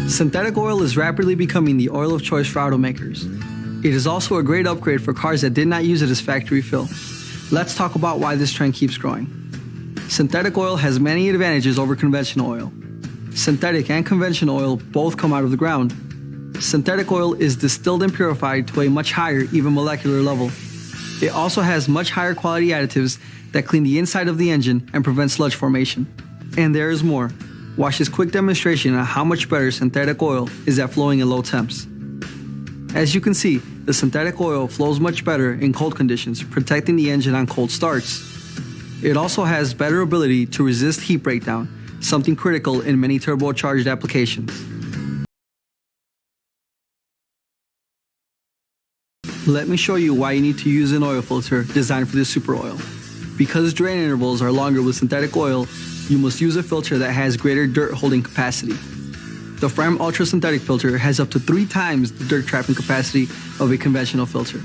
Synthetic oil is rapidly becoming the oil of choice for automakers. It is also a great upgrade for cars that did not use it as factory fill. Let's talk about why this trend keeps growing. Synthetic oil has many advantages over conventional oil. Synthetic and conventional oil both come out of the ground. Synthetic oil is distilled and purified to a much higher, even molecular level. It also has much higher quality additives that clean the inside of the engine and prevent sludge formation. And there is more. Watch this quick demonstration on how much better synthetic oil is at flowing in low temps. As you can see, the synthetic oil flows much better in cold conditions, protecting the engine on cold starts. It also has better ability to resist heat breakdown, something critical in many turbocharged applications. Let me show you why you need to use an oil filter designed for this super oil. Because drain intervals are longer with synthetic oil, you must use a filter that has greater dirt holding capacity. The FRAM Ultra Synthetic filter has up to 3 times the dirt trapping capacity of a conventional filter,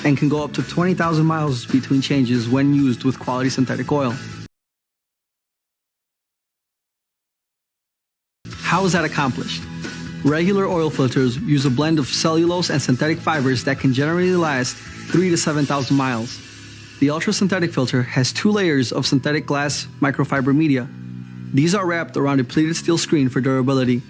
and can go up to 20,000 miles between changes when used with quality synthetic oil. How is that accomplished? Regular oil filters use a blend of cellulose and synthetic fibers that can generally last 3,000 to 7,000 miles. The Ultra Synthetic filter has 2 layers of synthetic glass microfiber media. These are wrapped around a pleated steel screen for durability.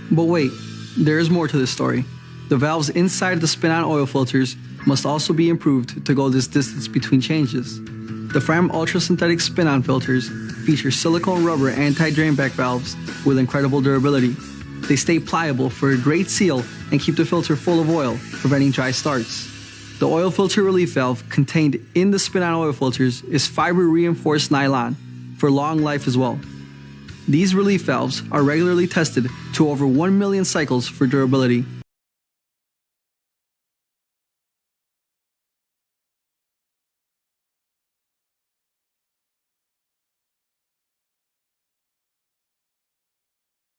But wait, there is more to this story. The valves inside the spin-on oil filters must also be improved to go this distance between changes. The FRAM Ultra Synthetic spin-on filters feature silicone rubber anti-drainback valves with incredible durability. They stay pliable for a great seal and keep the filter full of oil, preventing dry starts. The oil filter relief valve contained in the spin-on oil filters is fiber-reinforced nylon for long life as well. These relief valves are regularly tested to over 1 million cycles for durability.